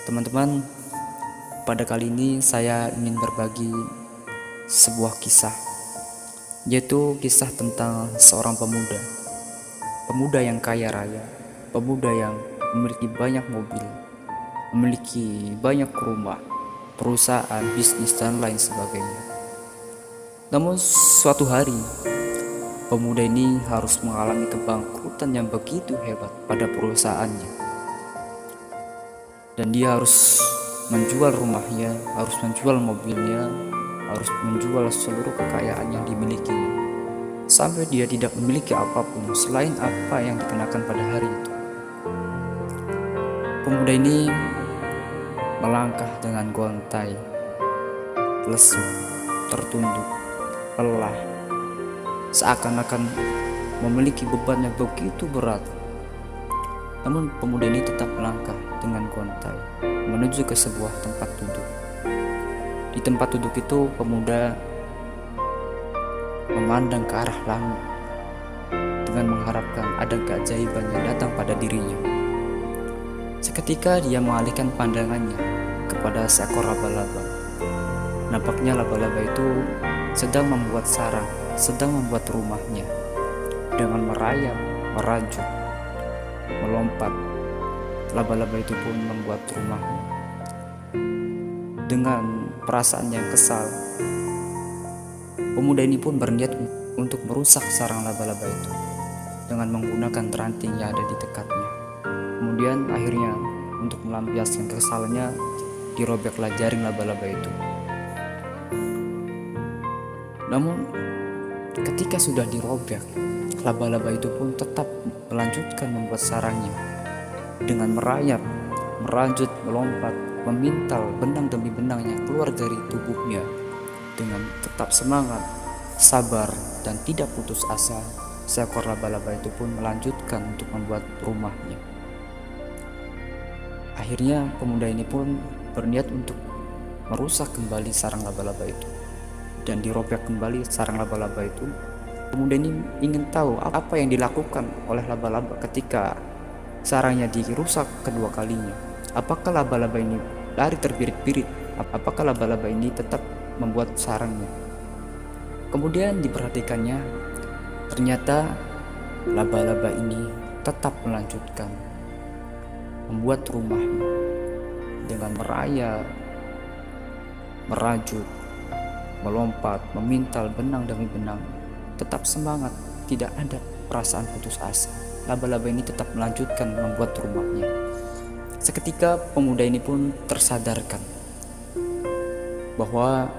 Teman-teman, pada kali ini saya ingin berbagi sebuah kisah, yaitu kisah tentang seorang pemuda. Pemuda yang kaya raya, pemuda yang memiliki banyak mobil, memiliki banyak rumah, perusahaan, bisnis, dan lain sebagainya. Namun suatu hari, pemuda ini harus mengalami kebangkrutan yang begitu hebat pada perusahaannya. Dan dia harus menjual rumahnya, harus menjual mobilnya, harus menjual seluruh kekayaan yang dimilikinya, sampai dia tidak memiliki apapun selain apa yang dikenakan pada hari itu. Pemuda ini melangkah dengan gontai, lesu, tertunduk, lelah, seakan-akan memiliki beban yang begitu berat. Namun pemuda ini tetap melangkah dengan gontai menuju ke sebuah tempat duduk. Di tempat duduk itu pemuda memandang ke arah langit dengan mengharapkan ada keajaiban yang datang pada dirinya. Seketika dia mengalihkan pandangannya kepada seekor laba-laba. Nampaknya laba-laba itu sedang membuat sarang, sedang membuat rumahnya dengan merayap, merajut, melompat. Laba-laba itu pun membuat rumahnya. Dengan perasaan yang kesal, pemuda ini pun berniat untuk merusak sarang laba-laba itu dengan menggunakan ranting yang ada di dekatnya. Kemudian akhirnya untuk melampiaskan kekesalannya, dirobeklah jaring laba-laba itu. Namun ketika sudah dirobek, laba-laba itu pun tetap melanjutkan membuat sarangnya dengan merayap, merajut, melompat, memintal benang demi benang yang keluar dari tubuhnya. Dengan tetap semangat, sabar, dan tidak putus asa, seekor laba-laba itu pun melanjutkan untuk membuat rumahnya. Akhirnya pemuda ini pun berniat untuk merusak kembali sarang laba-laba itu dan dirobek kembali sarang laba-laba itu. Pemuda ini ingin tahu apa yang dilakukan oleh laba-laba ketika sarangnya dirusak kedua kalinya. Apakah laba-laba ini lari terbirit-birit? Apakah laba-laba ini tetap membuat sarangnya? Kemudian diperhatikannya, ternyata laba-laba ini tetap melanjutkan membuat rumahnya dengan merayap, merajut, melompat, memintal benang demi benang. Tetap semangat, tidak ada perasaan putus asa. Laba-laba ini tetap melanjutkan membuat rumahnya. Seketika pemuda ini pun tersadarkan bahwa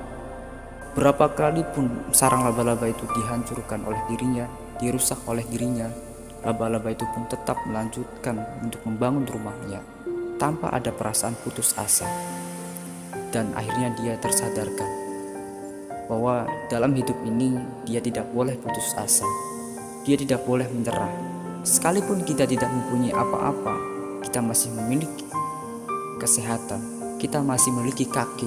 berapa kali pun sarang laba-laba itu dihancurkan oleh dirinya, dirusak oleh dirinya, laba-laba itu pun tetap melanjutkan untuk membangun rumahnya tanpa ada perasaan putus asa. Dan akhirnya dia tersadarkan bahwa dalam hidup ini dia tidak boleh putus asa, dia tidak boleh menyerah. Sekalipun kita tidak mempunyai apa-apa, kita masih memiliki kesehatan, kita masih memiliki kaki,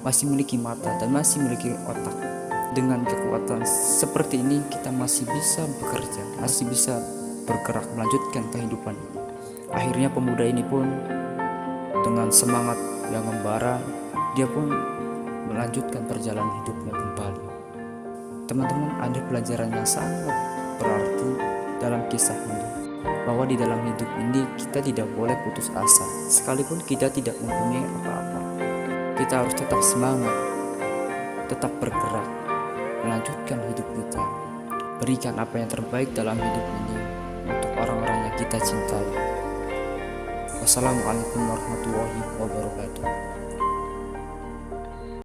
masih memiliki mata, dan masih memiliki otak. Dengan kekuatan seperti ini kita masih bisa bekerja, masih bisa bergerak melanjutkan kehidupan ini. Akhirnya pemuda ini pun dengan semangat yang membara, dia pun melanjutkan perjalanan hidupnya kembali. Teman-teman, ada pelajaran yang sangat berarti dalam kisah ini, bahwa di dalam hidup ini kita tidak boleh putus asa. Sekalipun kita tidak mempunyai apa-apa, kita harus tetap semangat, tetap bergerak, melanjutkan hidup kita, berikan apa yang terbaik dalam hidup ini untuk orang-orang yang kita cintai. Wassalamualaikum warahmatullahi wabarakatuh.